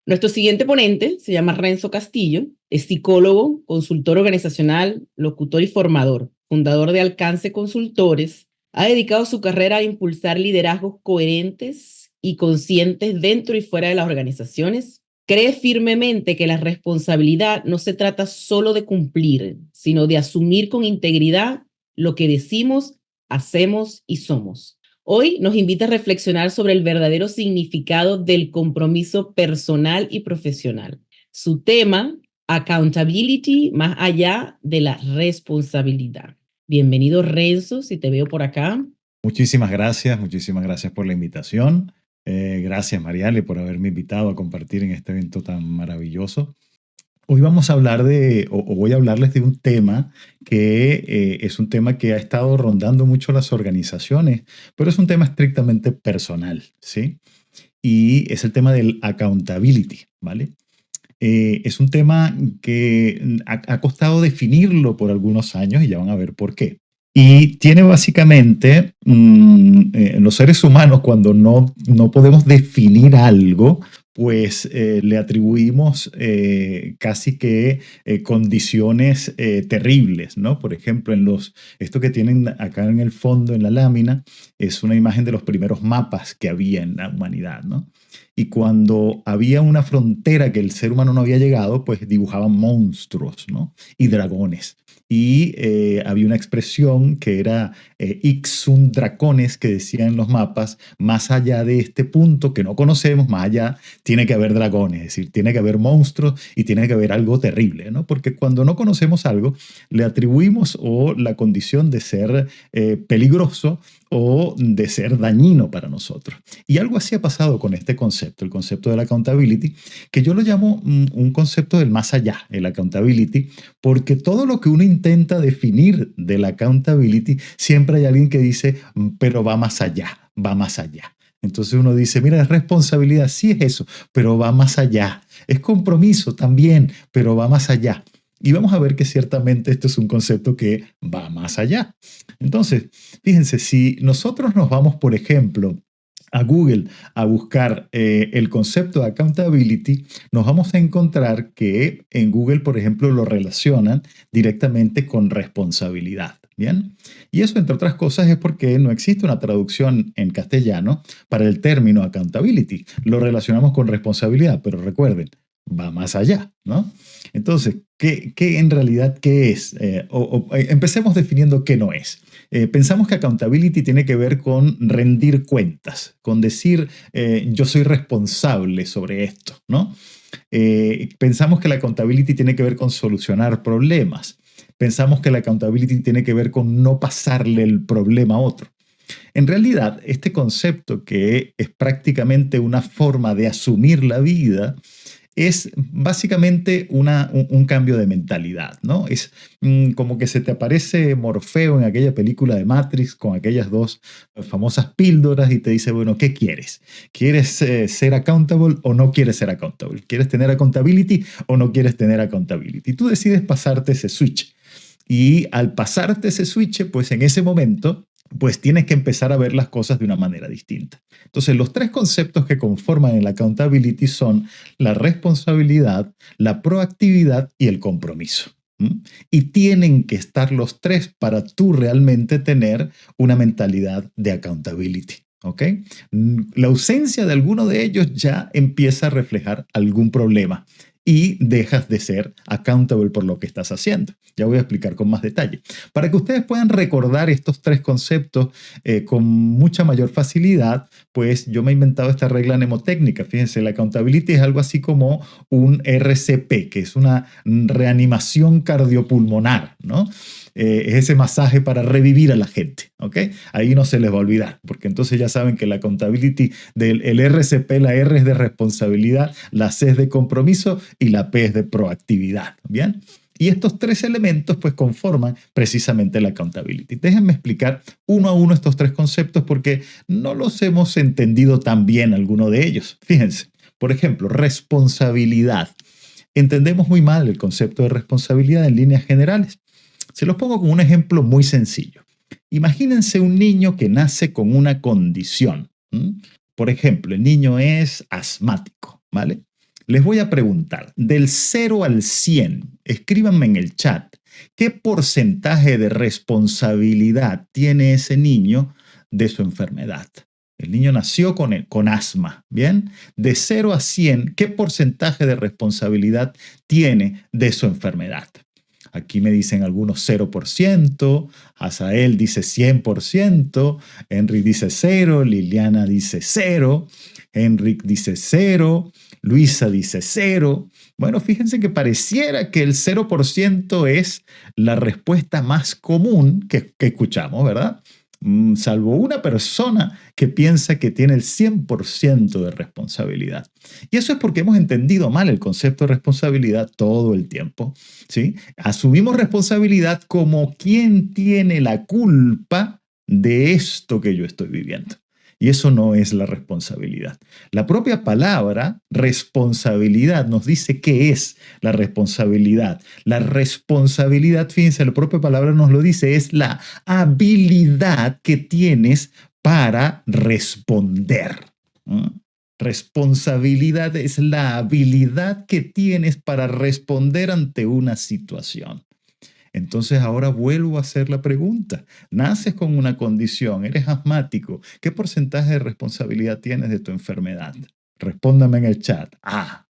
Nuestro siguiente ponente se llama Renzo Castillo, es psicólogo, consultor organizacional, locutor y formador, fundador de Alcance Consultores. Ha dedicado su carrera a impulsar liderazgos coherentes y conscientes dentro y fuera de las organizaciones. Cree firmemente que la responsabilidad no se trata solo de cumplir, sino de asumir con integridad lo que decimos, hacemos y somos. Hoy nos invita a reflexionar sobre el verdadero significado del compromiso personal y profesional. Su tema, accountability más allá de la responsabilidad. Bienvenido, Renzo, si te veo por acá. Muchísimas gracias por la invitación. Gracias, Mariale, por haberme invitado a compartir en este evento tan maravilloso. Hoy vamos a hablar o voy a hablarles de un tema que es un tema que ha estado rondando mucho las organizaciones, pero es un tema estrictamente personal, ¿sí? Y es el tema del accountability, ¿vale? Es un tema que ha costado definirlo por algunos años y ya van a ver por qué. Y tiene básicamente, los seres humanos cuando no podemos definir algo, pues le atribuimos casi que condiciones terribles, ¿no? Por ejemplo, esto que tienen acá en el fondo, en la lámina, es una imagen de los primeros mapas que había en la humanidad, ¿no? Y cuando había una frontera que el ser humano no había llegado, pues dibujaban monstruos, ¿no? Y dragones. Y había una expresión que era Ixun dracones, que decía en los mapas, más allá de este punto que no conocemos, más allá tiene que haber dragones, es decir, tiene que haber monstruos y tiene que haber algo terrible, ¿no? Porque cuando no conocemos algo, le atribuimos o la condición de ser peligroso o de ser dañino para nosotros. Y algo así ha pasado con este concepto, el concepto de la accountability, que yo lo llamo un concepto del más allá, el accountability, porque todo lo que uno intenta definir de la accountability, siempre hay alguien que dice, pero va más allá, va más allá. Entonces uno dice, mira, es responsabilidad, sí es eso, pero va más allá. Es compromiso también, pero va más allá. Y vamos a ver que ciertamente esto es un concepto que va más allá. Entonces, fíjense, si nosotros nos vamos, por ejemplo, a Google a buscar el concepto de accountability, nos vamos a encontrar que en Google, por ejemplo, lo relacionan directamente con responsabilidad. Bien, y eso, entre otras cosas, es porque no existe una traducción en castellano para el término accountability. Lo relacionamos con responsabilidad, pero recuerden, va más allá, ¿no? Entonces, ¿qué en realidad qué es? Empecemos definiendo qué no es. Pensamos que accountability tiene que ver con rendir cuentas, con decir yo soy responsable sobre esto, ¿no? Pensamos que la accountability tiene que ver con solucionar problemas. Pensamos que la accountability tiene que ver con no pasarle el problema a otro. En realidad, este concepto, que es prácticamente una forma de asumir la vida, es básicamente un cambio de mentalidad, ¿no? Es como que se te aparece Morfeo en aquella película de Matrix con aquellas dos famosas píldoras y te dice, bueno, ¿qué quieres? ¿Quieres ser accountable o no quieres ser accountable? ¿Quieres tener accountability o no quieres tener accountability? Tú decides pasarte ese switch. Y al pasarte ese switch, pues en ese momento, pues tienes que empezar a ver las cosas de una manera distinta. Entonces, los tres conceptos que conforman el accountability son la responsabilidad, la proactividad y el compromiso. Y tienen que estar los tres para tú realmente tener una mentalidad de accountability. ¿Ok? La ausencia de alguno de ellos ya empieza a reflejar algún problema y dejas de ser accountable por lo que estás haciendo. Ya voy a explicar con más detalle. Para que ustedes puedan recordar estos tres conceptos con mucha mayor facilidad, pues yo me he inventado esta regla mnemotécnica. Fíjense, la accountability es algo así como un RCP, que es una reanimación cardiopulmonar, ¿no? Es ese masaje para revivir a la gente, ¿ok? Ahí no se les va a olvidar, porque entonces ya saben que la accountability del el RCP, la R es de responsabilidad, la C es de compromiso y la P es de proactividad, ¿bien? Y estos tres elementos pues conforman precisamente la accountability. Déjenme explicar uno a uno estos tres conceptos porque no los hemos entendido tan bien alguno de ellos. Fíjense, por ejemplo, responsabilidad. Entendemos muy mal el concepto de responsabilidad en líneas generales. Se los pongo con un ejemplo muy sencillo. Imagínense un niño que nace con una condición. Por ejemplo, el niño es asmático, ¿vale? Les voy a preguntar, del 0 al 100, escríbanme en el chat, ¿qué porcentaje de responsabilidad tiene ese niño de su enfermedad? El niño nació con asma, ¿bien? De 0 a 100, ¿qué porcentaje de responsabilidad tiene de su enfermedad? Aquí me dicen algunos 0%, Azael dice 100%, Henry dice 0, Liliana dice 0, Henrik dice 0, Luisa dice 0. Bueno, fíjense que pareciera que el 0% es la respuesta más común que escuchamos, ¿verdad? Salvo una persona que piensa que tiene el 100% de responsabilidad. Y eso es porque hemos entendido mal el concepto de responsabilidad todo el tiempo, ¿sí? Asumimos responsabilidad como quien tiene la culpa de esto que yo estoy viviendo. Y eso no es la responsabilidad. La propia palabra responsabilidad nos dice qué es la responsabilidad. La responsabilidad, fíjense, la propia palabra nos lo dice, es la habilidad que tienes para responder. Responsabilidad es la habilidad que tienes para responder ante una situación. Entonces ahora vuelvo a hacer la pregunta. Naces con una condición, eres asmático. ¿Qué porcentaje de responsabilidad tienes de tu enfermedad? Respóndame en el chat.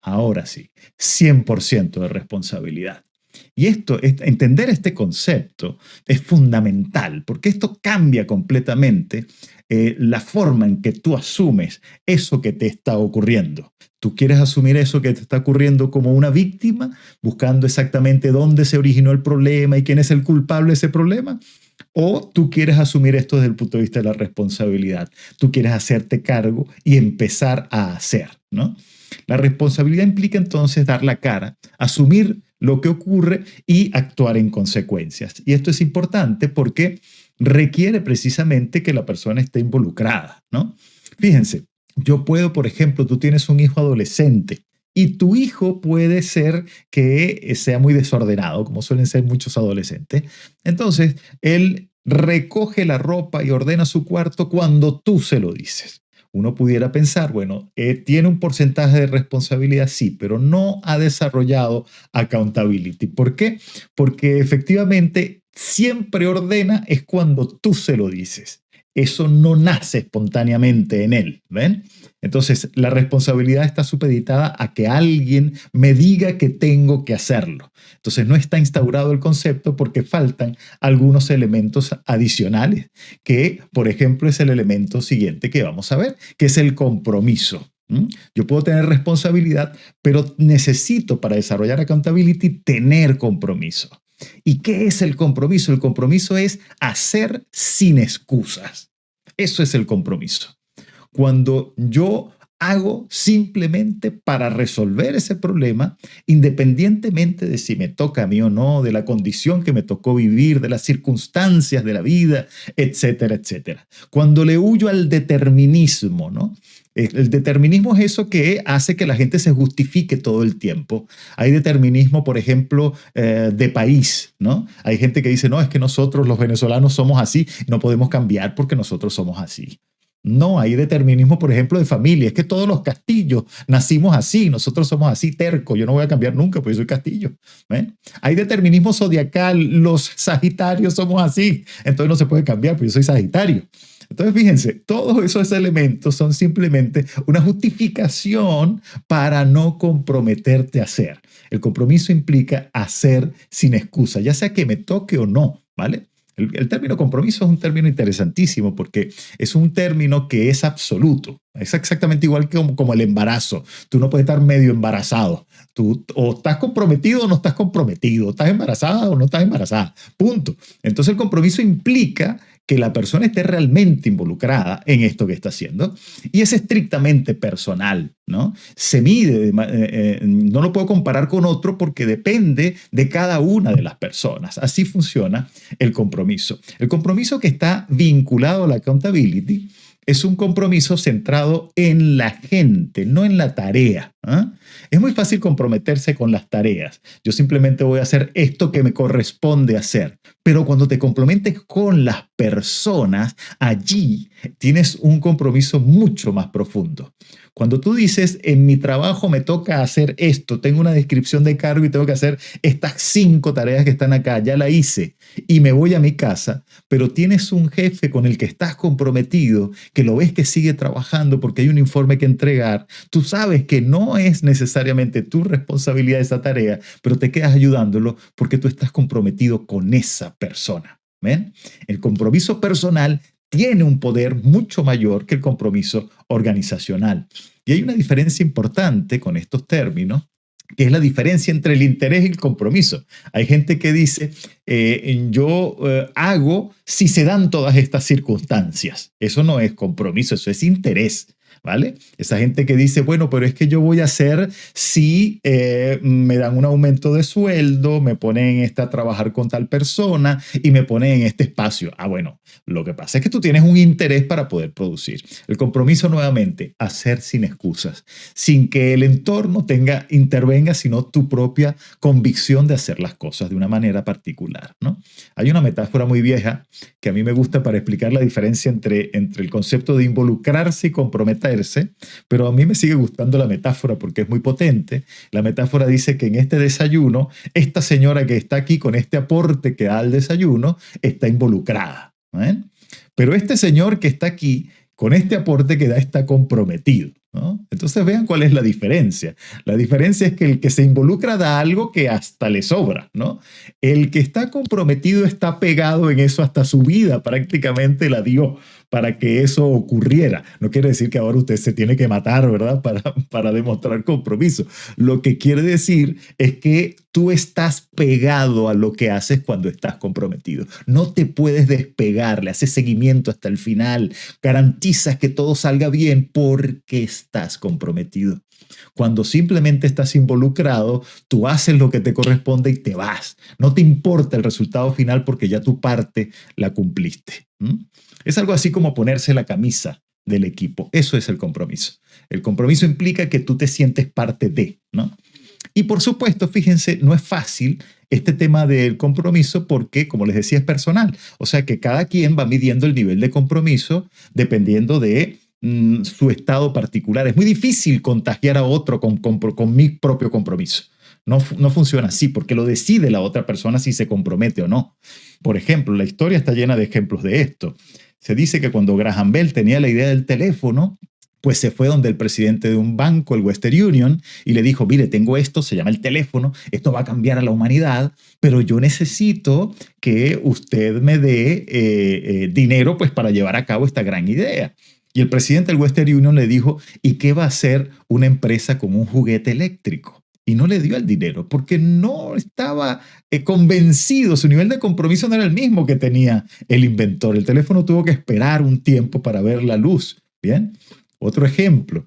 Ahora sí, 100% de responsabilidad. Y entender este concepto es fundamental, porque esto cambia completamente la forma en que tú asumes eso que te está ocurriendo. ¿Tú quieres asumir eso que te está ocurriendo como una víctima, buscando exactamente dónde se originó el problema y quién es el culpable de ese problema? ¿O tú quieres asumir esto desde el punto de vista de la responsabilidad? Tú quieres hacerte cargo y empezar a hacer, ¿no? La responsabilidad implica entonces dar la cara, asumir lo que ocurre y actuar en consecuencias. Y esto es importante porque requiere precisamente que la persona esté involucrada, ¿no? Fíjense, yo puedo, por ejemplo, tú tienes un hijo adolescente y tu hijo puede ser que sea muy desordenado, como suelen ser muchos adolescentes. Entonces, él recoge la ropa y ordena su cuarto cuando tú se lo dices. Uno pudiera pensar, bueno, tiene un porcentaje de responsabilidad, sí, pero no ha desarrollado accountability. ¿Por qué? Porque efectivamente siempre ordena es cuando tú se lo dices. Eso no nace espontáneamente en él, ¿ven? Entonces, la responsabilidad está supeditada a que alguien me diga que tengo que hacerlo. Entonces, no está instaurado el concepto porque faltan algunos elementos adicionales, que, por ejemplo, es el elemento siguiente que vamos a ver, que es el compromiso. Yo puedo tener responsabilidad, pero necesito para desarrollar accountability tener compromiso. ¿Y qué es el compromiso? El compromiso es hacer sin excusas. Eso es el compromiso. Cuando yo hago simplemente para resolver ese problema, independientemente de si me toca a mí o no, de la condición que me tocó vivir, de las circunstancias de la vida, etcétera, etcétera. Cuando le huyo al determinismo, ¿no? El determinismo es eso que hace que la gente se justifique todo el tiempo. Hay determinismo, por ejemplo, de país, ¿no? Hay gente que dice, no, es que nosotros los venezolanos somos así, no podemos cambiar porque nosotros somos así. No, hay determinismo, por ejemplo, de familia. Es que todos los castillos nacimos así, nosotros somos así tercos, yo no voy a cambiar nunca porque soy castillo. ¿Ven? Hay determinismo zodiacal, los sagitarios somos así, entonces no se puede cambiar porque yo soy sagitario. Entonces, fíjense, todos esos elementos son simplemente una justificación para no comprometerte a hacer. El compromiso implica hacer sin excusa, ya sea que me toque o no, ¿vale? El término compromiso es un término interesantísimo porque es un término que es absoluto. Es exactamente igual que como el embarazo. Tú no puedes estar medio embarazado. Tú o estás comprometido o no estás comprometido. Estás embarazada o no estás embarazada. Punto. Entonces el compromiso implica que la persona esté realmente involucrada en esto que está haciendo y es estrictamente personal, ¿no? Se mide, no lo puedo comparar con otro porque depende de cada una de las personas. Así funciona el compromiso. El compromiso que está vinculado a la accountability es un compromiso centrado en la gente, no en la tarea. Es muy fácil comprometerse con las tareas. Yo simplemente voy a hacer esto que me corresponde hacer. Pero cuando te comprometes con las personas, allí tienes un compromiso mucho más profundo. Cuando tú dices, en mi trabajo me toca hacer esto, tengo una descripción de cargo y tengo que hacer estas 5 tareas que están acá, ya la hice y me voy a mi casa, pero tienes un jefe con el que estás comprometido, que lo ves que sigue trabajando porque hay un informe que entregar, tú sabes que no es necesariamente tu responsabilidad esa tarea, pero te quedas ayudándolo porque tú estás comprometido con esa persona. ¿Ven? El compromiso personal tiene un poder mucho mayor que el compromiso organizacional. Y hay una diferencia importante con estos términos, que es la diferencia entre el interés y el compromiso. Hay gente que dice, yo hago si se dan todas estas circunstancias. Eso no es compromiso, eso es interés. ¿Vale? Esa gente que dice, bueno, pero es que yo voy a hacer si me dan un aumento de sueldo, me ponen a trabajar con tal persona y me ponen en este espacio. Ah, bueno, lo que pasa es que tú tienes un interés para poder producir. El compromiso, nuevamente, hacer sin excusas, sin que el entorno intervenga, sino tu propia convicción de hacer las cosas de una manera particular, ¿no? Hay una metáfora muy vieja que a mí me gusta para explicar la diferencia entre el concepto de involucrarse y comprometerse, pero a mí me sigue gustando la metáfora porque es muy potente. La metáfora dice que en este desayuno, esta señora que está aquí con este aporte que da al desayuno, está involucrada, ¿eh? Pero este señor que está aquí con este aporte que da está comprometido, ¿no? Entonces vean cuál es la diferencia. La diferencia es que el que se involucra da algo que hasta le sobra, ¿no? El que está comprometido está pegado en eso hasta su vida, prácticamente la dio para que eso ocurriera. No quiere decir que ahora usted se tiene que matar, ¿verdad? Para demostrar compromiso. Lo que quiere decir es que tú estás pegado a lo que haces cuando estás comprometido. No te puedes despegar, le haces seguimiento hasta el final, garantizas que todo salga bien porque estás comprometido. Cuando simplemente estás involucrado, tú haces lo que te corresponde y te vas. No te importa el resultado final porque ya tu parte la cumpliste. Es algo así como ponerse la camisa del equipo. Eso es el compromiso. El compromiso implica que tú te sientes parte de, ¿no? Y por supuesto, fíjense, no es fácil este tema del compromiso porque, como les decía, es personal. O sea que cada quien va midiendo el nivel de compromiso dependiendo de su estado particular. Es muy difícil contagiar a otro con mi propio compromiso. No funciona así porque lo decide la otra persona si se compromete o no. Por ejemplo, la historia está llena de ejemplos de esto. Se dice que cuando Graham Bell tenía la idea del teléfono, pues se fue donde el presidente de un banco, el Western Union, y le dijo, mire, tengo esto, se llama el teléfono, esto va a cambiar a la humanidad, pero yo necesito que usted me dé dinero pues, para llevar a cabo esta gran idea. Y el presidente del Western Union le dijo, ¿y qué va a hacer una empresa con un juguete eléctrico? Y no le dio el dinero porque no estaba convencido, su nivel de compromiso no era el mismo que tenía el inventor. El teléfono tuvo que esperar un tiempo para ver la luz. Bien. Otro ejemplo,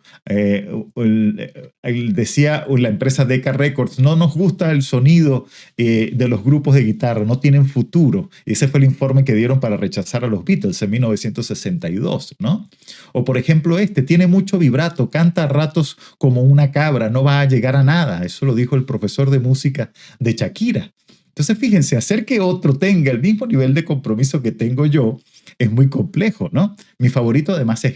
decía la empresa Decca Records, no nos gusta el sonido de los grupos de guitarra, no tienen futuro. Ese fue el informe que dieron para rechazar a los Beatles en 1962, ¿no? O por ejemplo tiene mucho vibrato, canta a ratos como una cabra, no va a llegar a nada. Eso lo dijo el profesor de música de Shakira. Entonces fíjense, hacer que otro tenga el mismo nivel de compromiso que tengo yo es muy complejo, ¿no? Mi favorito además es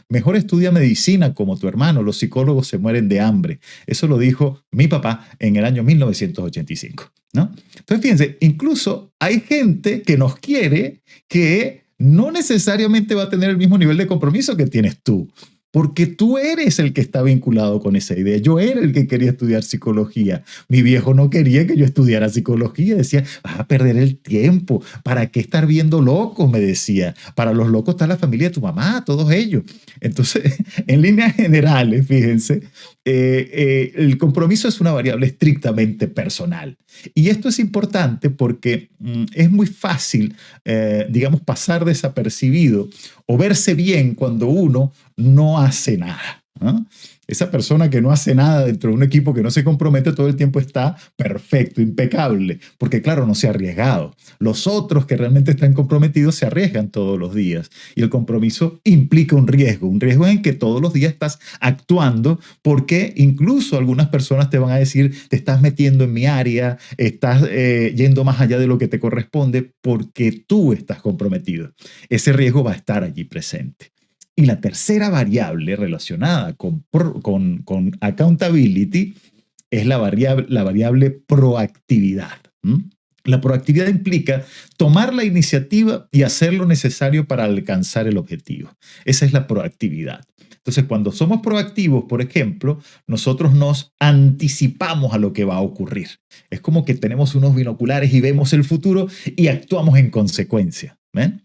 mejor estudia medicina como tu hermano, los psicólogos se mueren de hambre. Eso lo dijo mi papá en el año 1985, ¿no? Entonces fíjense, incluso hay gente que nos quiere que no necesariamente va a tener el mismo nivel de compromiso que tienes tú. Porque tú eres el que está vinculado con esa idea. Yo era el que quería estudiar psicología. Mi viejo no quería que yo estudiara psicología. Decía, vas a perder el tiempo. ¿Para qué estar viendo locos? Me decía. Para los locos está la familia de tu mamá, todos ellos. Entonces, en líneas generales, fíjense, el compromiso es una variable estrictamente personal. Y esto es importante porque es muy fácil, digamos, pasar desapercibido o verse bien cuando uno no hace nada, ¿no? Esa persona que no hace nada dentro de un equipo, que no se compromete todo el tiempo, está perfecto, impecable, porque claro, no se ha arriesgado. Los otros que realmente están comprometidos se arriesgan todos los días y el compromiso implica un riesgo en que todos los días estás actuando, porque incluso algunas personas te van a decir, te estás metiendo en mi área, estás yendo más allá de lo que te corresponde porque tú estás comprometido. Ese riesgo va a estar allí presente. Y la tercera variable relacionada con accountability es la variable proactividad. La proactividad implica tomar la iniciativa y hacer lo necesario para alcanzar el objetivo. Esa es la proactividad. Entonces, cuando somos proactivos, por ejemplo, nosotros nos anticipamos a lo que va a ocurrir. Es como que tenemos unos binoculares y vemos el futuro y actuamos en consecuencia. ¿Ven?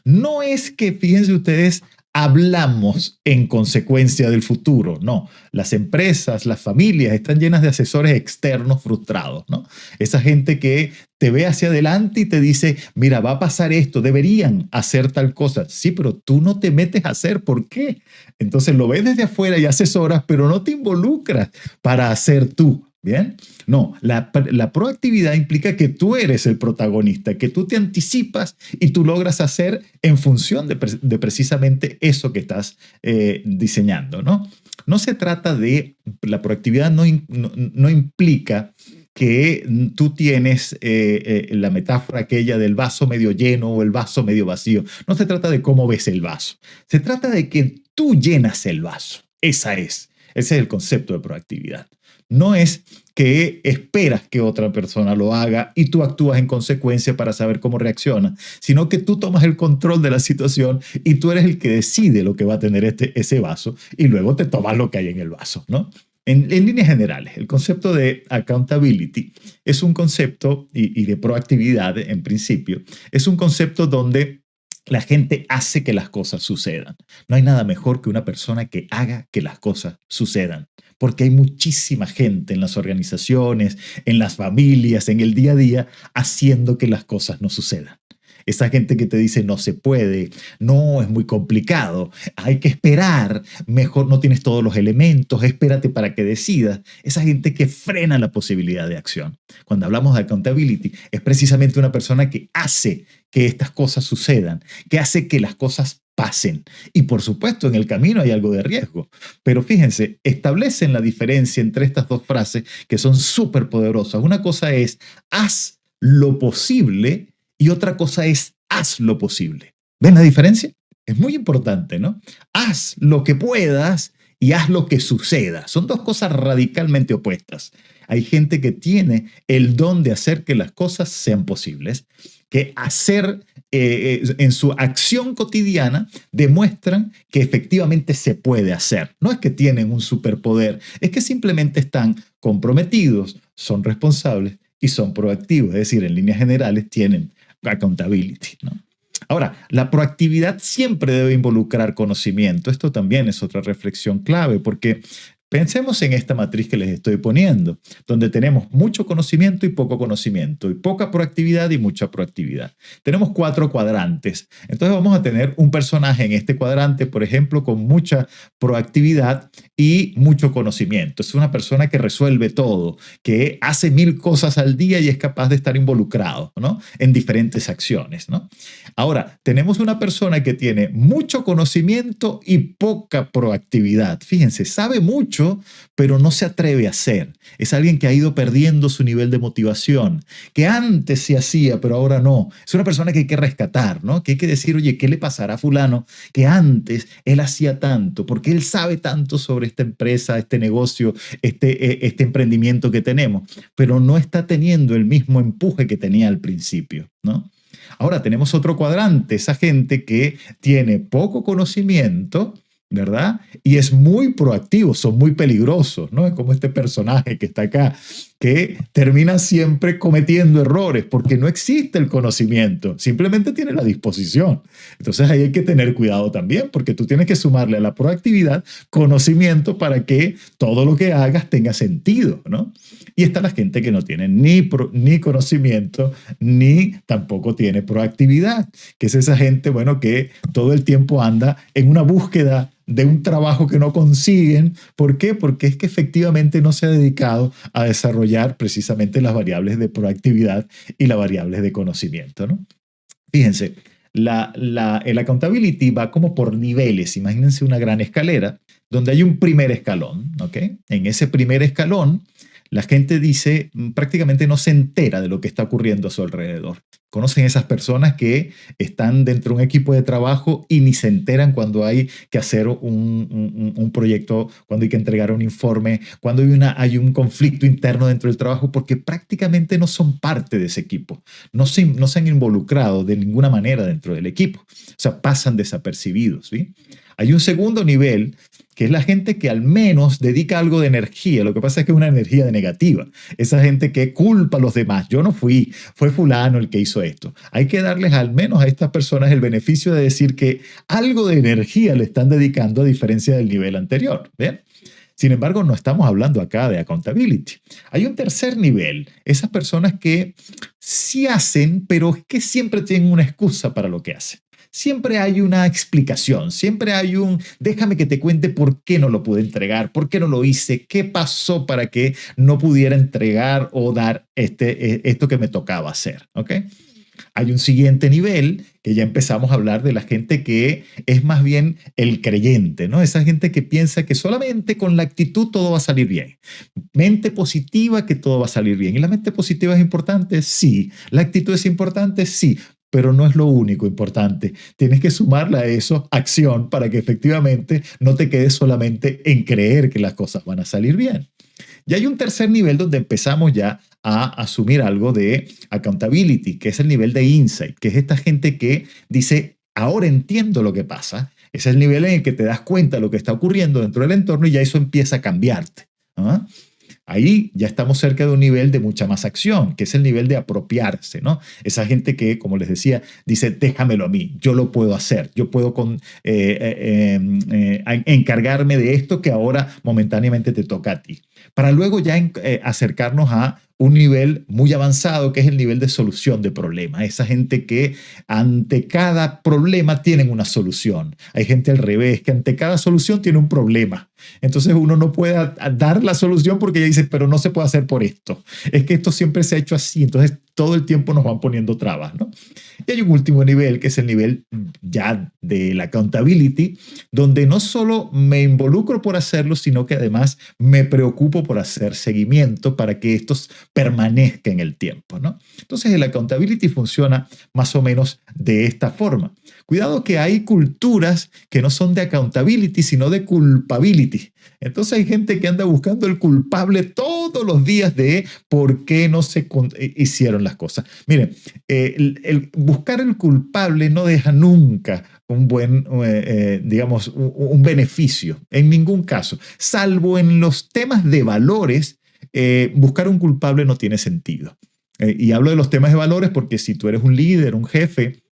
No es que, fíjense ustedes, hablamos en consecuencia del futuro. No, las empresas, las familias están llenas de asesores externos frustrados, ¿no? Esa gente que te ve hacia adelante y te dice, mira, va a pasar esto, deberían hacer tal cosa. Sí, pero tú no te metes a hacer. ¿Por qué? Entonces lo ves desde afuera y asesoras, pero no te involucras para hacer tú. ¿Bien? No, la proactividad implica que tú eres el protagonista, que tú te anticipas y tú logras hacer en función de precisamente eso que estás diseñando, ¿no? No se trata de, la proactividad no implica que tú tienes la metáfora aquella del vaso medio lleno o el vaso medio vacío. No se trata de cómo ves el vaso, se trata de que tú llenas el vaso. Ese es el concepto de proactividad. No es que esperas que otra persona lo haga y tú actúas en consecuencia para saber cómo reacciona, sino que tú tomas el control de la situación y tú eres el que decide lo que va a tener ese vaso y luego te tomas lo que hay en el vaso, ¿no? En líneas generales, el concepto de accountability es un concepto, y de proactividad en principio, es un concepto donde la gente hace que las cosas sucedan. No hay nada mejor que una persona que haga que las cosas sucedan, porque hay muchísima gente en las organizaciones, en las familias, en el día a día, haciendo que las cosas no sucedan. Esa gente que te dice no se puede, no, es muy complicado, hay que esperar, mejor no tienes todos los elementos, espérate para que decidas. Esa gente que frena la posibilidad de acción. Cuando hablamos de accountability, es precisamente una persona que hace que estas cosas sucedan, que hace que las cosas pasen. Y por supuesto, en el camino hay algo de riesgo. Pero fíjense, establecen la diferencia entre estas dos frases que son súper poderosas. Una cosa es, haz lo posible, y otra cosa es, haz lo posible. ¿Ven la diferencia? Es muy importante, ¿no? Haz lo que puedas y haz lo que suceda. Son dos cosas radicalmente opuestas. Hay gente que tiene el don de hacer que las cosas sean posibles, que hacer en su acción cotidiana demuestran que efectivamente se puede hacer. No es que tienen un superpoder, es que simplemente están comprometidos, son responsables y son proactivos. Es decir, en líneas generales tienen accountability, ¿no? Ahora, la proactividad siempre debe involucrar conocimiento. Esto también es otra reflexión clave, porque pensemos en esta matriz que les estoy poniendo, donde tenemos mucho conocimiento y poco conocimiento, y poca proactividad y mucha proactividad. Tenemos 4 cuadrantes. Entonces vamos a tener un personaje en este cuadrante, por ejemplo, con mucha proactividad y mucho conocimiento. Es una persona que resuelve todo, que hace 1000 cosas al día y es capaz de estar involucrado, ¿no?, en diferentes acciones, ¿no? Ahora, tenemos una persona que tiene mucho conocimiento y poca proactividad. Fíjense, sabe mucho, pero no se atreve a hacer. Es alguien que ha ido perdiendo su nivel de motivación, que antes se hacía, pero ahora no. Es una persona que hay que rescatar, ¿no? Que hay que decir, oye, ¿qué le pasará a fulano? Que antes él hacía tanto, porque él sabe tanto sobre esta empresa, este negocio, este emprendimiento que tenemos, pero no está teniendo el mismo empuje que tenía al principio, ¿no? Ahora tenemos otro cuadrante, esa gente que tiene poco conocimiento, ¿verdad? Y es muy proactivo, son muy peligrosos, ¿no? Es como este personaje que está acá, que termina siempre cometiendo errores porque no existe el conocimiento, simplemente tiene la disposición. Entonces ahí hay que tener cuidado también, porque tú tienes que sumarle a la proactividad conocimiento para que todo lo que hagas tenga sentido, ¿no? Y está la gente que no tiene ni conocimiento, ni tampoco tiene proactividad, que es esa gente, bueno, que todo el tiempo anda en una búsqueda de un trabajo que no consiguen. ¿Por qué? Porque es que efectivamente no se ha dedicado a desarrollar precisamente las variables de proactividad y las variables de conocimiento, ¿no? Fíjense, el accountability va como por niveles. Imagínense una gran escalera donde hay un primer escalón, ¿ok? En ese primer escalón, la gente dice, prácticamente no se entera de lo que está ocurriendo a su alrededor. Conocen esas personas que están dentro de un equipo de trabajo y ni se enteran cuando hay que hacer un proyecto, cuando hay que entregar un informe, cuando hay un conflicto interno dentro del trabajo, porque prácticamente no son parte de ese equipo. No se han involucrado de ninguna manera dentro del equipo. O sea, pasan desapercibidos, ¿sí? Hay un segundo nivel, que es la gente que al menos dedica algo de energía. Lo que pasa es que es una energía negativa. Esa gente que culpa a los demás. Yo no fui, fue fulano el que hizo esto. Hay que darles al menos a estas personas el beneficio de decir que algo de energía le están dedicando a diferencia del nivel anterior. ¿Bien? Sin embargo, no estamos hablando acá de accountability. Hay un tercer nivel, esas personas que sí hacen, pero que siempre tienen una excusa para lo que hacen. Siempre hay una explicación, siempre hay déjame que te cuente por qué no lo pude entregar, por qué no lo hice, qué pasó para que no pudiera entregar o dar esto que me tocaba hacer, ¿ok? Hay un siguiente nivel que ya empezamos a hablar de la gente que es más bien el creyente, ¿no? Esa gente que piensa que solamente con la actitud todo va a salir bien. Mente positiva, que todo va a salir bien. ¿Y la mente positiva es importante? Sí. ¿La actitud es importante? Sí. Pero no es lo único importante. Tienes que sumarle a eso acción para que efectivamente no te quedes solamente en creer que las cosas van a salir bien. Y hay un tercer nivel donde empezamos ya a asumir algo de accountability, que es el nivel de insight, que es esta gente que dice, ahora entiendo lo que pasa. Es el nivel en el que te das cuenta de lo que está ocurriendo dentro del entorno y ya eso empieza a cambiarte. ¿Ah? Ahí ya estamos cerca de un nivel de mucha más acción, que es el nivel de apropiarse, ¿no? Esa gente que, como les decía, dice, déjamelo a mí, yo lo puedo hacer, yo puedo encargarme de esto que ahora momentáneamente te toca a ti. Para luego ya acercarnos a un nivel muy avanzado, que es el nivel de solución de problemas. Esa gente que ante cada problema tienen una solución. Hay gente al revés, que ante cada solución tiene un problema. Entonces uno no puede dar la solución porque ella dice, pero no se puede hacer por esto. Es que esto siempre se ha hecho así. Entonces todo el tiempo nos van poniendo trabas, ¿no? Y hay un último nivel, que es el nivel ya de la accountability, donde no solo me involucro por hacerlo, sino que además me preocupo por hacer seguimiento para que esto permanezca en el tiempo, ¿no? Entonces el accountability funciona más o menos de esta forma. Cuidado que hay culturas que no son de accountability, sino de culpability. Entonces hay gente que anda buscando el culpable todos los días de por qué no se hicieron las cosas. Miren, el buscar el culpable no deja nunca un buen, digamos, un beneficio, en ningún caso, salvo en los temas de valores. Buscar un culpable no tiene sentido. Y hablo de los temas de valores porque si tú eres un líder, un jefe,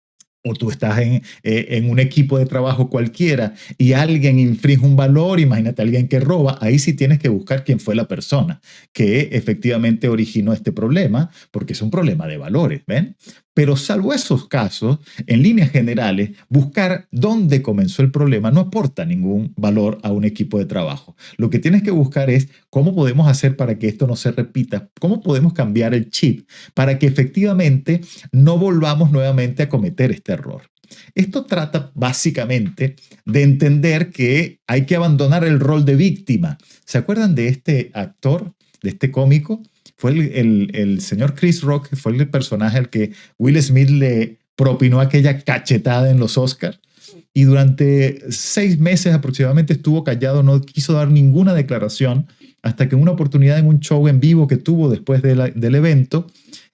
o tú estás en un equipo de trabajo cualquiera y alguien infringe un valor, imagínate a alguien que roba, ahí sí tienes que buscar quién fue la persona que efectivamente originó este problema, porque es un problema de valores, ¿ven? Pero salvo esos casos, en líneas generales, buscar dónde comenzó el problema no aporta ningún valor a un equipo de trabajo. Lo que tienes que buscar es cómo podemos hacer para que esto no se repita, cómo podemos cambiar el chip para que efectivamente no volvamos nuevamente a cometer este error. Esto trata básicamente de entender que hay que abandonar el rol de víctima. ¿Se acuerdan de este actor, de este cómico? Fue el señor Chris Rock, fue el personaje al que Will Smith le propinó aquella cachetada en los Oscars. Y durante 6 meses aproximadamente estuvo callado, no quiso dar ninguna declaración, hasta que en una oportunidad en un show en vivo que tuvo después del evento,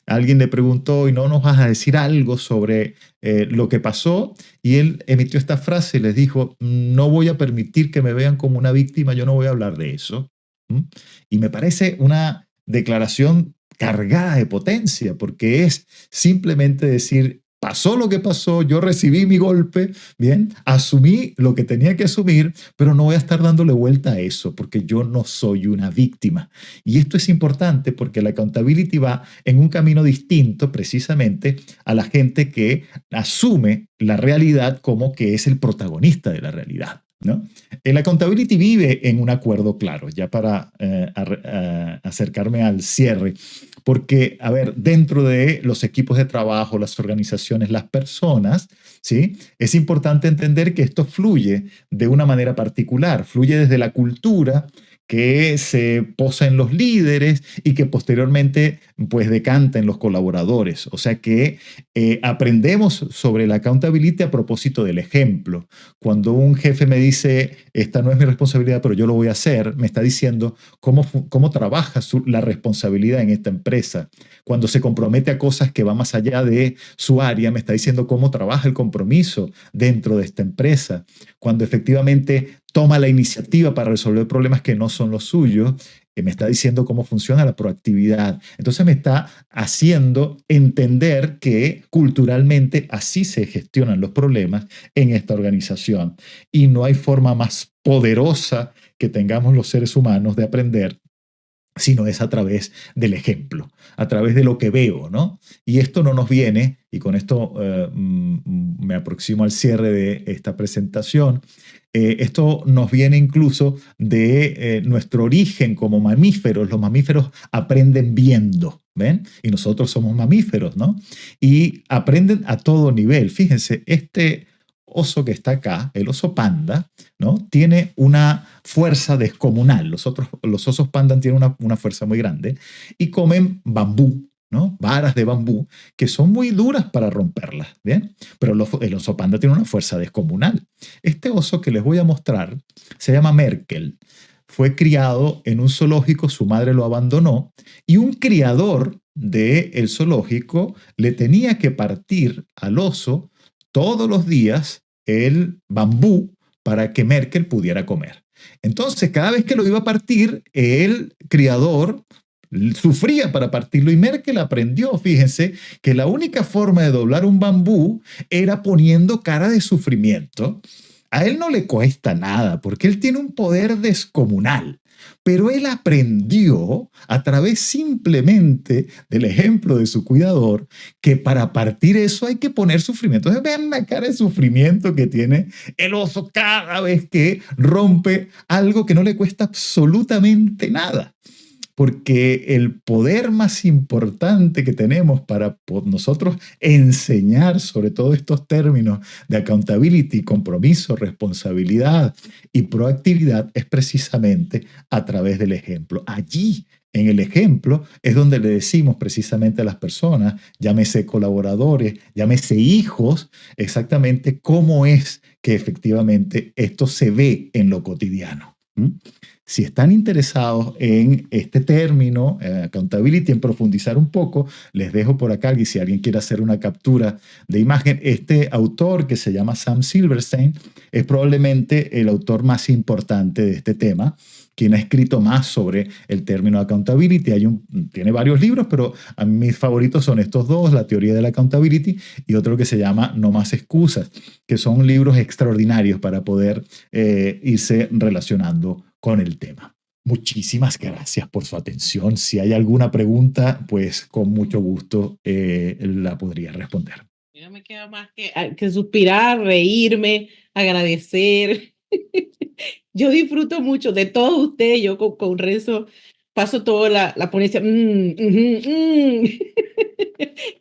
alguien le preguntó, ¿y no nos vas a decir algo sobre lo que pasó? Y él emitió esta frase y les dijo, no voy a permitir que me vean como una víctima, yo no voy a hablar de eso. ¿Mm? Y me parece una declaración cargada de potencia, porque es simplemente decir, pasó lo que pasó, yo recibí mi golpe, bien, asumí lo que tenía que asumir, pero no voy a estar dándole vuelta a eso, porque yo no soy una víctima. Y esto es importante porque la accountability va en un camino distinto precisamente a la gente que asume la realidad como que es el protagonista de la realidad. ¿no? El accountability vive en un acuerdo claro, ya para acercarme al cierre, porque, a ver, dentro de los equipos de trabajo, las organizaciones, las personas, ¿sí? Es importante entender que esto fluye de una manera particular, fluye desde la cultura que se posa en los líderes y que posteriormente pues decanta en los colaboradores. O sea que aprendemos sobre la accountability a propósito del ejemplo. Cuando un jefe me dice, esta no es mi responsabilidad, pero yo lo voy a hacer, me está diciendo cómo trabaja la responsabilidad en esta empresa. Cuando se compromete a cosas que van más allá de su área, me está diciendo cómo trabaja el compromiso dentro de esta empresa. Cuando efectivamente toma la iniciativa para resolver problemas que no son los suyos, me está diciendo cómo funciona la proactividad. Entonces me está haciendo entender que culturalmente así se gestionan los problemas en esta organización. Y no hay forma más poderosa que tengamos los seres humanos de aprender sino es a través del ejemplo, a través de lo que veo, ¿no? Y esto no nos viene, y con esto me aproximo al cierre de esta presentación, esto nos viene incluso de nuestro origen como mamíferos. Los mamíferos aprenden viendo, ¿ven? Y nosotros somos mamíferos, ¿no? Y aprenden a todo nivel. Fíjense, este oso que está acá, el oso panda, ¿no? Tiene una fuerza descomunal. Los osos panda tienen una fuerza muy grande y comen bambú, ¿no? Varas de bambú que son muy duras para romperlas, ¿bien? Pero el oso panda tiene una fuerza descomunal. Este oso que les voy a mostrar se llama Merkel. Fue criado en un zoológico, su madre lo abandonó y un criador del zoológico le tenía que partir al oso todos los días el bambú para que Merkel pudiera comer. Entonces, cada vez que lo iba a partir, el criador sufría para partirlo y Merkel aprendió, fíjense, que la única forma de doblar un bambú era poniendo cara de sufrimiento. A él no le cuesta nada porque él tiene un poder descomunal, pero él aprendió a través simplemente del ejemplo de su cuidador que para partir eso hay que poner sufrimiento. Entonces vean la cara de sufrimiento que tiene el oso cada vez que rompe algo que no le cuesta absolutamente nada. Porque el poder más importante que tenemos para nosotros enseñar sobre todos estos términos de accountability, compromiso, responsabilidad y proactividad es precisamente a través del ejemplo. Allí, en el ejemplo, es donde le decimos precisamente a las personas, llámese colaboradores, llámese hijos, exactamente cómo es que efectivamente esto se ve en lo cotidiano. Si están interesados en este término, accountability, en profundizar un poco, les dejo por acá, y si alguien quiere hacer una captura de imagen, este autor que se llama Sam Silverstein es probablemente el autor más importante de este tema, quien ha escrito más sobre el término accountability. Tiene varios libros, pero a mí mis favoritos son estos dos, La teoría de la accountability y otro que se llama No más excusas, que son libros extraordinarios para poder irse relacionando con el tema. Muchísimas gracias por su atención. Si hay alguna pregunta, pues con mucho gusto la podría responder. No me queda más que suspirar, reírme, agradecer. Yo disfruto mucho de todos ustedes. Yo con Renzo paso toda la ponencia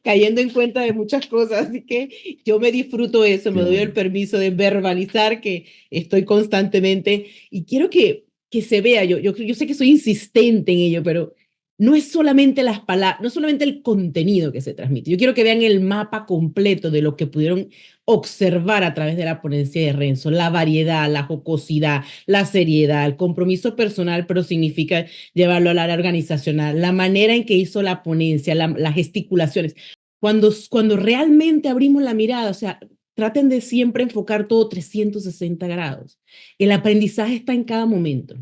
cayendo en cuenta de muchas cosas. Así que yo me disfruto eso, me doy el permiso de verbalizar que estoy constantemente y quiero que se vea. Yo sé que soy insistente en ello, pero no es solamente las palabras, no es solamente el contenido que se transmite. Yo quiero que vean el mapa completo de lo que pudieron observar a través de la ponencia de Renzo, la variedad, la jocosidad, la seriedad, el compromiso personal, pero significa llevarlo al área organizacional, la manera en que hizo la ponencia, las gesticulaciones. Cuando realmente abrimos la mirada, o sea, traten de siempre enfocar todo 360 grados. El aprendizaje está en cada momento.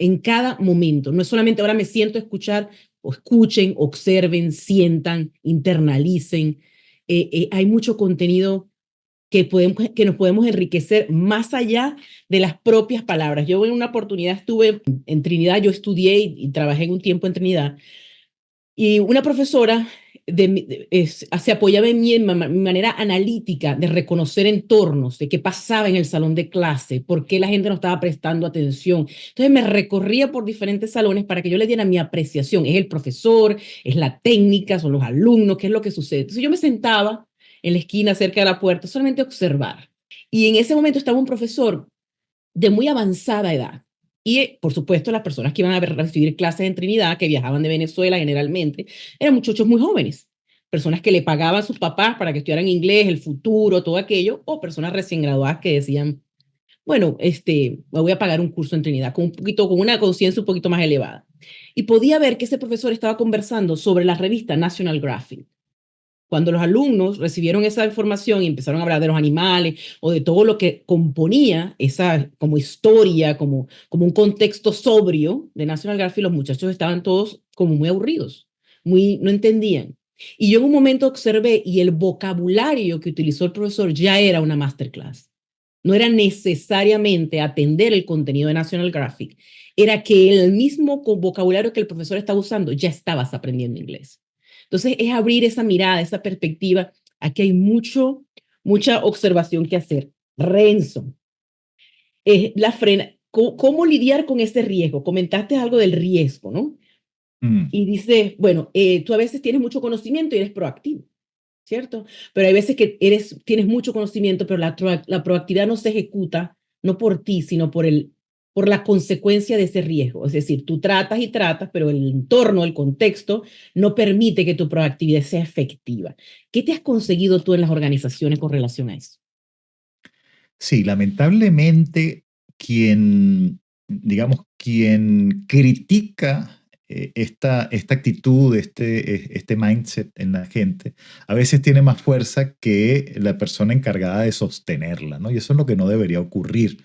En cada momento. No es solamente ahora me siento a escuchar, o escuchen, observen, sientan, internalicen. Hay mucho contenido que nos podemos enriquecer más allá de las propias palabras. Yo en una oportunidad estuve en Trinidad, yo estudié y trabajé en un tiempo en Trinidad, y una profesora se apoyaba en mí, en mi manera analítica de reconocer entornos, de qué pasaba en el salón de clase, por qué la gente no estaba prestando atención. Entonces me recorría por diferentes salones para que yo le diera mi apreciación. Es el profesor, es la técnica, son los alumnos, qué es lo que sucede. Entonces yo me sentaba en la esquina cerca de la puerta, solamente a observar. Y en ese momento estaba un profesor de muy avanzada edad. Y, por supuesto, las personas que iban a recibir clases en Trinidad, que viajaban de Venezuela generalmente, eran muchachos muy jóvenes, personas que le pagaban a sus papás para que estudiaran inglés, el futuro, todo aquello, o personas recién graduadas que decían, bueno, me voy a pagar un curso en Trinidad, con una conciencia un poquito más elevada. Y podía ver que ese profesor estaba conversando sobre la revista National Graphic. Cuando los alumnos recibieron esa información y empezaron a hablar de los animales o de todo lo que componía esa como historia, como un contexto sobrio de National Geographic, los muchachos estaban todos como muy aburridos, no entendían. Y yo en un momento observé y el vocabulario que utilizó el profesor ya era una masterclass. No era necesariamente atender el contenido de National Geographic, era que el mismo vocabulario que el profesor estaba usando ya estabas aprendiendo inglés. Entonces, es abrir esa mirada, esa perspectiva. Aquí hay mucha observación que hacer. Renzo, la frena, ¿cómo lidiar con ese riesgo? Comentaste algo del riesgo, ¿no? Y dices, bueno, tú a veces tienes mucho conocimiento y eres proactivo, ¿cierto? Pero hay veces que tienes mucho conocimiento, pero la proactividad no se ejecuta, no por ti, sino por la consecuencia de ese riesgo. Es decir, tú tratas y tratas, pero el entorno, el contexto, no permite que tu proactividad sea efectiva. ¿Qué te has conseguido tú en las organizaciones con relación a eso? Sí, lamentablemente quien critica esta actitud, este mindset en la gente, a veces tiene más fuerza que la persona encargada de sostenerla, ¿no? Y eso es lo que no debería ocurrir.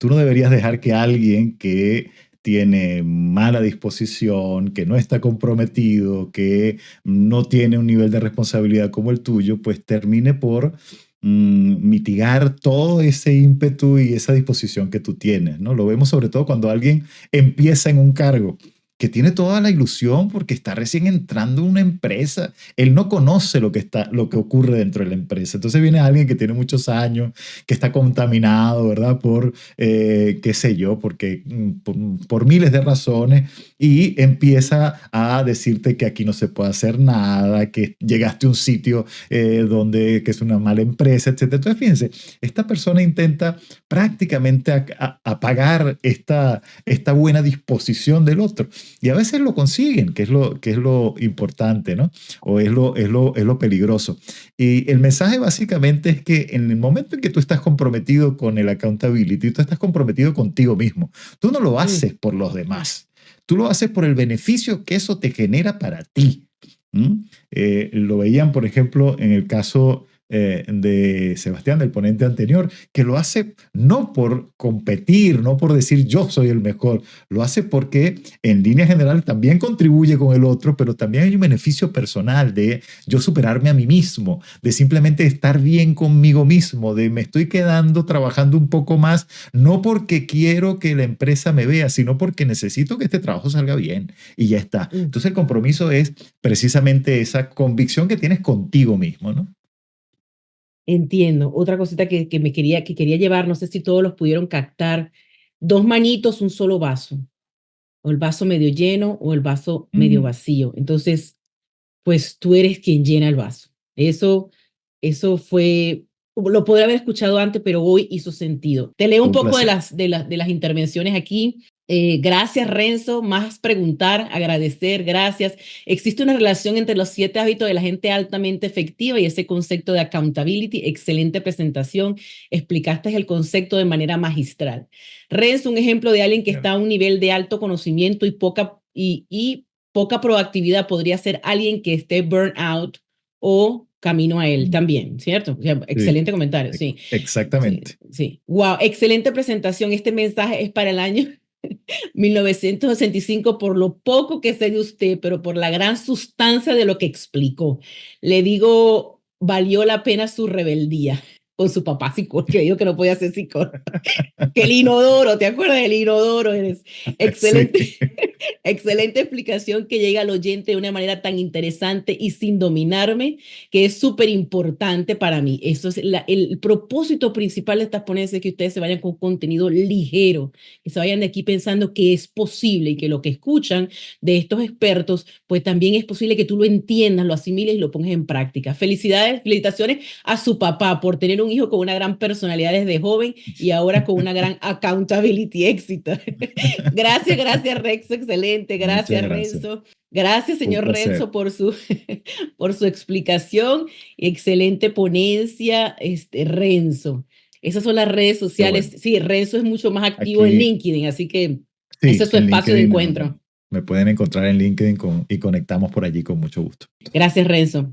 Tú no deberías dejar que alguien que tiene mala disposición, que no está comprometido, que no tiene un nivel de responsabilidad como el tuyo, pues termine por mitigar todo ese ímpetu y esa disposición que tú tienes, ¿no? Lo vemos sobre todo cuando alguien empieza en un cargo que tiene toda la ilusión porque está recién entrando en una empresa. Él no conoce lo que ocurre dentro de la empresa. Entonces viene alguien que tiene muchos años, que está contaminado, ¿verdad? Por, qué sé yo, por miles de razones y empieza a decirte que aquí no se puede hacer nada, que llegaste a un sitio que es una mala empresa, etc. Entonces, fíjense, esta persona intenta prácticamente apagar esta buena disposición del otro. Y a veces lo consiguen, que es lo importante, ¿no? O es lo peligroso. Y el mensaje básicamente es que en el momento en que tú estás comprometido con el accountability, tú estás comprometido contigo mismo. Tú no lo haces por los demás. Tú lo haces por el beneficio que eso te genera para ti. Lo veían, por ejemplo, en el caso de Sebastián, del ponente anterior, que lo hace no por competir, no por decir yo soy el mejor, lo hace porque en línea general también contribuye con el otro, pero también hay un beneficio personal de yo superarme a mí mismo, de simplemente estar bien conmigo mismo, de me estoy quedando trabajando un poco más, no porque quiero que la empresa me vea, sino porque necesito que este trabajo salga bien y ya está. Entonces el compromiso es precisamente esa convicción que tienes contigo mismo, ¿no? Entiendo. Otra cosita que quería llevar, no sé si todos los pudieron captar. 2 manitos, un solo vaso. O el vaso medio lleno o el vaso medio Mm, vacío. Entonces, pues tú eres quien llena el vaso. Eso fue, lo podría haber escuchado antes, pero hoy hizo sentido. Te leo un un poco de placer. las intervenciones aquí. Gracias, Renzo. Más preguntar, agradecer, gracias. Existe una relación entre los 7 hábitos de la gente altamente efectiva y ese concepto de accountability. Excelente presentación. Explicaste el concepto de manera magistral. Renzo, un ejemplo de alguien que está a un nivel de alto conocimiento y poca proactividad podría ser alguien que esté burnout o camino a él también, ¿cierto? O sea, Sí, excelente comentario, sí, sí, exactamente. sí. Wow, excelente presentación. Este mensaje es para el año 1965 por lo poco que sé de usted, pero por la gran sustancia de lo que explicó. Le digo, valió la pena su rebeldía con su papá psicólogo, que dijo que no podía ser psicólogo. Que el inodoro, ¿te acuerdas del inodoro? Eres Sí, excelente. Excelente explicación que llega al oyente de una manera tan interesante y sin dominarme, que es súper importante para mí. Eso es el propósito principal de estas ponencias, es que ustedes se vayan con contenido ligero, que se vayan de aquí pensando que es posible y que lo que escuchan de estos expertos, pues también es posible que tú lo entiendas, lo asimiles y lo pongas en práctica. Felicidades, felicitaciones a su papá por tener un hijo con una gran personalidad desde joven y ahora con una gran accountability éxito. Gracias, Renzo, excelente. Muchas Gracias, gracias. Renzo. Gracias, Un señor placer. Renzo, por su explicación. Excelente ponencia, Renzo. Esas son las redes Qué sociales. bueno. Sí, Renzo es mucho más activo en Aquí, LinkedIn, así que ese sí, es su en espacio de LinkedIn encuentro. me pueden encontrar en LinkedIn y conectamos por allí con mucho gusto. Gracias, Renzo.